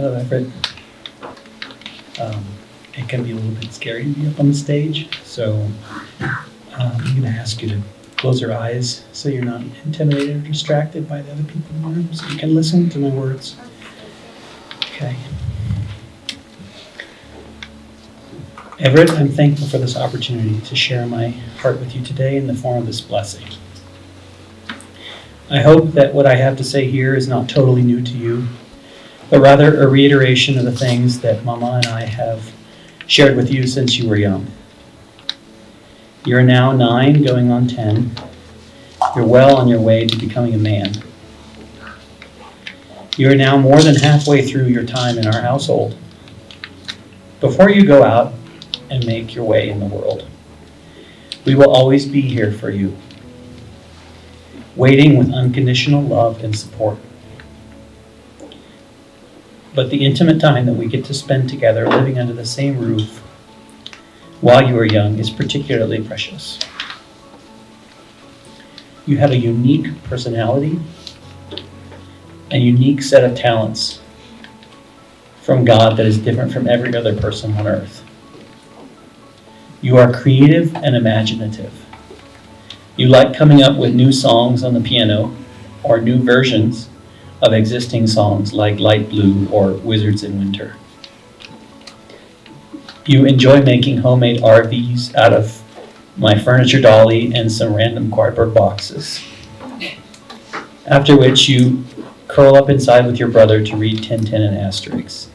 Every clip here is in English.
Hello, Everett. It can be a little bit scary to be up on the stage, so I'm going to ask you to close your eyes so you're not intimidated or distracted by the other people in the room, so you can listen to my words. Okay. Everett, I'm thankful for this opportunity to share my heart with you today in the form of this blessing. I hope that what I have to say here is not totally new to you, but rather a reiteration of the things that Mama and I have shared with you since you were young. You're now 9, going on 10. You're well on your way to becoming a man. You are now more than halfway through your time in our household. Before you go out and make your way in the world, we will always be here for you, waiting with unconditional love and support. But the intimate time that we get to spend together living under the same roof while you are young is particularly precious. You have a unique personality, a unique set of talents from God that is different from every other person on earth. You are creative and imaginative. You like coming up with new songs on the piano or new versions of existing songs like Light Blue or Wizards in Winter. You enjoy making homemade RVs out of my furniture dolly and some random cardboard boxes. After which you curl up inside with your brother to read Tintin and Asterix.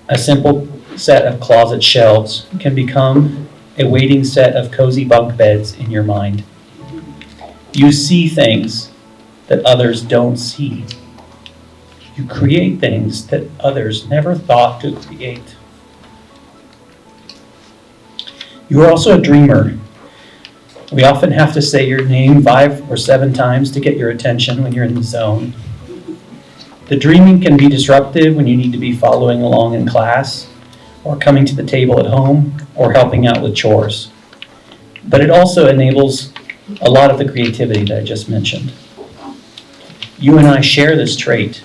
A simple set of closet shelves can become a waiting set of cozy bunk beds in your mind. You see things that others don't see. You create things that others never thought to create. You are also a dreamer. We often have to say your name 5 or 7 times to get your attention when you're in the zone. The dreaming can be disruptive when you need to be following along in class, or coming to the table at home, or helping out with chores. But it also enables a lot of the creativity that I just mentioned. You and I share this trait.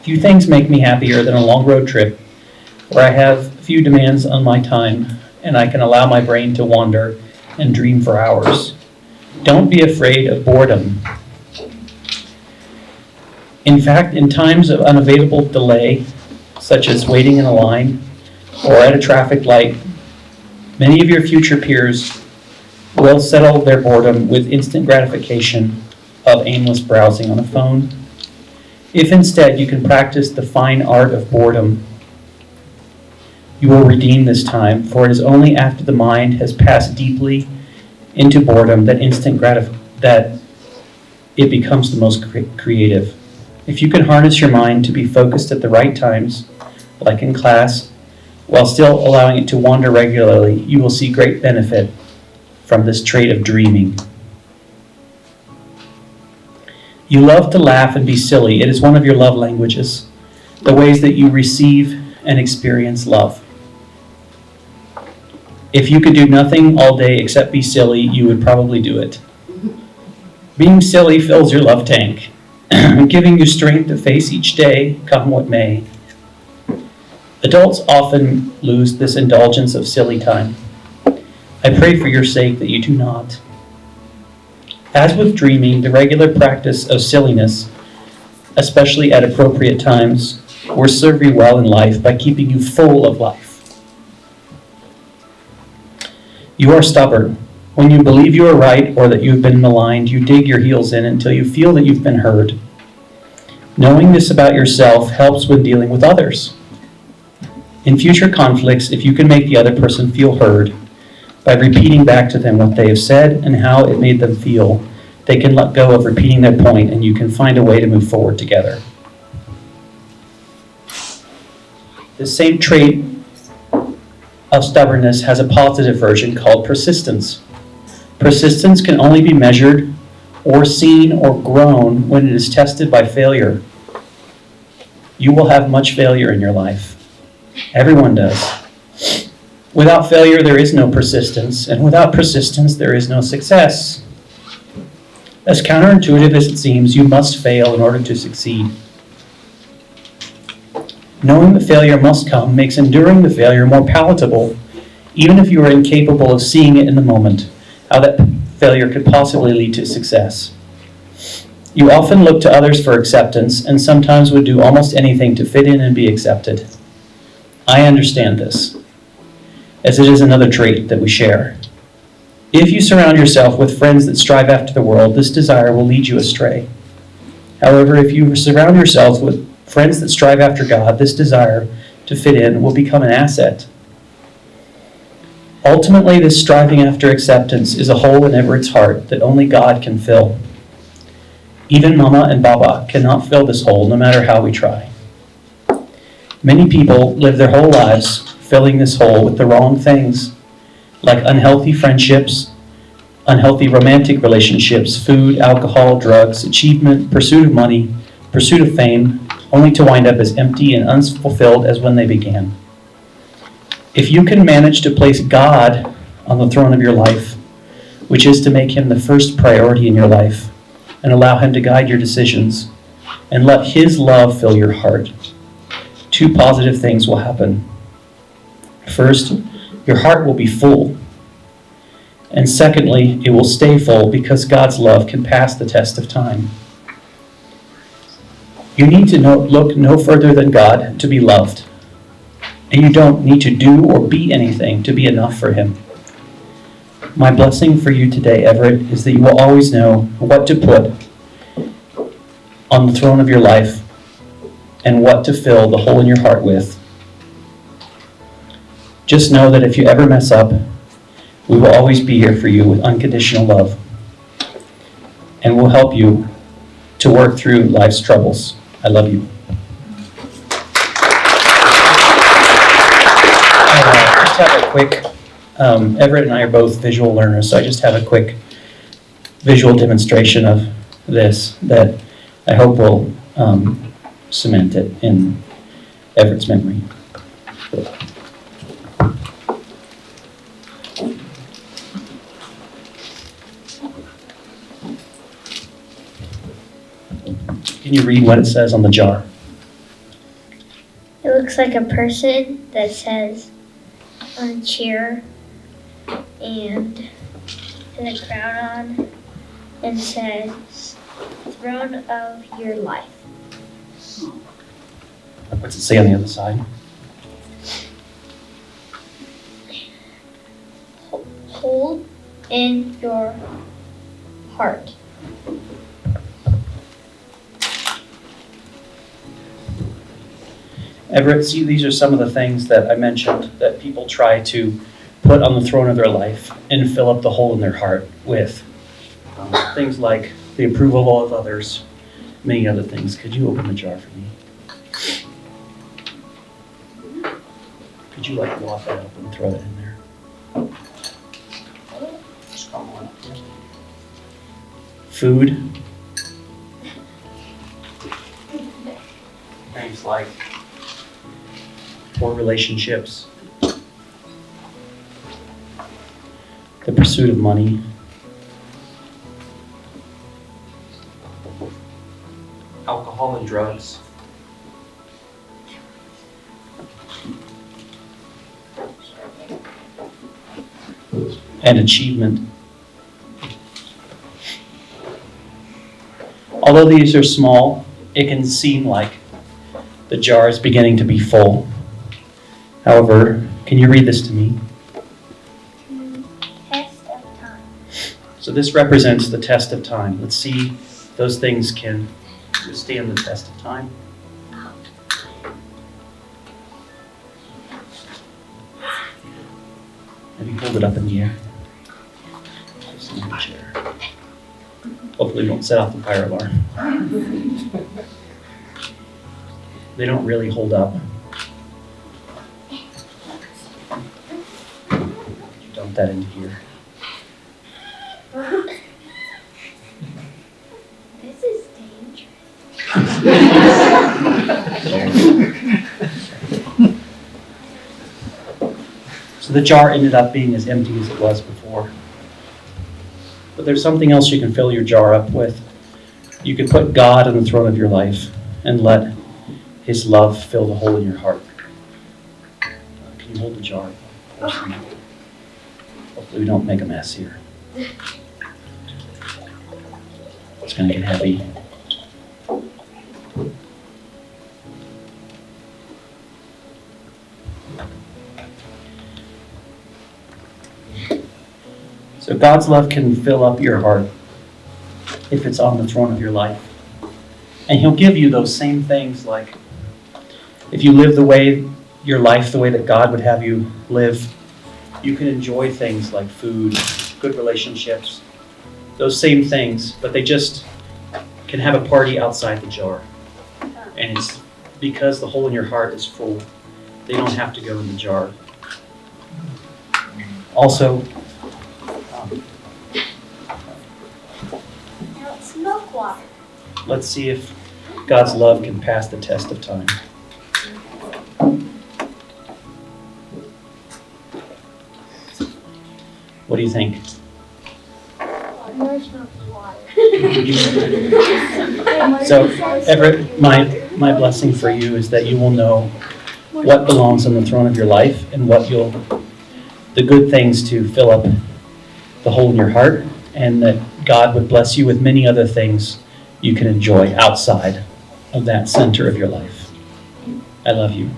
Few things make me happier than a long road trip where I have few demands on my time and I can allow my brain to wander and dream for hours. Don't be afraid of boredom. In fact, in times of unavoidable delay, such as waiting in a line or at a traffic light, many of your future peers will settle their boredom with instant gratification of aimless browsing on a phone. If instead you can practice the fine art of boredom, you will redeem this time, for it is only after the mind has passed deeply into boredom that that it becomes the most creative. If you can harness your mind to be focused at the right times, like in class, while still allowing it to wander regularly, you will see great benefit from this trait of dreaming. You love to laugh and be silly. It is one of your love languages, the ways that you receive and experience love. If you could do nothing all day except be silly, you would probably do it. Being silly fills your love tank, giving you strength to face each day, come what may. Adults often lose this indulgence of silly time. I pray for your sake that you do not. As with dreaming, the regular practice of silliness, especially at appropriate times, will serve you well in life by keeping you full of life. You are stubborn. When you believe you are right or that you have been maligned, you dig your heels in until you feel that you've been heard. Knowing this about yourself helps when dealing with others. In future conflicts, if you can make the other person feel heard by repeating back to them what they have said and how it made them feel, they can let go of repeating their point and you can find a way to move forward together. The same trait of stubbornness has a positive version called persistence. Persistence can only be measured or seen or grown when it is tested by failure. You will have much failure in your life. Everyone does. Without failure, there is no persistence, and without persistence, there is no success. As counterintuitive as it seems, you must fail in order to succeed. Knowing that failure must come makes enduring the failure more palatable, even if you are incapable of seeing it in the moment, how that failure could possibly lead to success. You often look to others for acceptance and sometimes would do almost anything to fit in and be accepted. I understand this, as it is another trait that we share. If you surround yourself with friends that strive after the world, this desire will lead you astray. However, if you surround yourselves with friends that strive after God, this desire to fit in will become an asset. Ultimately, this striving after acceptance is a hole in Everett's heart that only God can fill. Even Mama and Baba cannot fill this hole, no matter how we try. Many people live their whole lives filling this hole with the wrong things, like unhealthy friendships, unhealthy romantic relationships, food, alcohol, drugs, achievement, pursuit of money, pursuit of fame, only to wind up as empty and unfulfilled as when they began. If you can manage to place God on the throne of your life, which is to make him the first priority in your life, and allow him to guide your decisions, and let his love fill your heart, two positive things will happen. First, your heart will be full. And secondly, it will stay full because God's love can pass the test of time. You need to look no further than God to be loved. And you don't need to do or be anything to be enough for him. My blessing for you today, Everett, is that you will always know what to put on the throne of your life and what to fill the hole in your heart with. Just know that if you ever mess up, we will always be here for you with unconditional love. And we'll help you to work through life's troubles. I love you. I just have a quick, Everett and I are both visual learners, so I just have a quick visual demonstration of this that I hope will cement it in Everett's memory. Can you read what it says on the jar? It looks like a person that says on a chair and has a crown on and says throne of your life. What's it say on the other side? Hold in your heart. Everett, see, these are some of the things that I mentioned that people try to put on the throne of their life and fill up the hole in their heart with. Things like the approval of others, many other things. Could you open the jar for me? Could you wad that up and throw it in there? Just come on. Food. Things like poor relationships, the pursuit of money, alcohol and drugs, and achievement. Although these are small, it can seem like the jar is beginning to be full. However, can you read this to me? Test of time. So this represents the test of time. Let's see if those things can withstand the test of time. Have you hold it up in the air? Just in the chair. Hopefully it won't set off the fire alarm. They don't really hold up. Dump that into here. This is dangerous. So the jar ended up being as empty as it was before. But there's something else you can fill your jar up with. You can put God on the throne of your life and let His love fill the hole in your heart. Can you hold the jar? Hopefully we don't make a mess here. It's going to get heavy. So God's love can fill up your heart if it's on the throne of your life. And He'll give you those same things, like if you live your life the way that God would have you live, you can enjoy things like food, good relationships, those same things, but they just can have a party outside the jar. And it's because the hole in your heart is full. They don't have to go in the jar. Also, Now it's milk water. let's see if God's love can pass the test of time. What do you think? There's no water. So, Everett, my blessing for you is that you will know what belongs on the throne of your life and the good things to fill up the hole in your heart, and that God would bless you with many other things you can enjoy outside of that center of your life. I love you.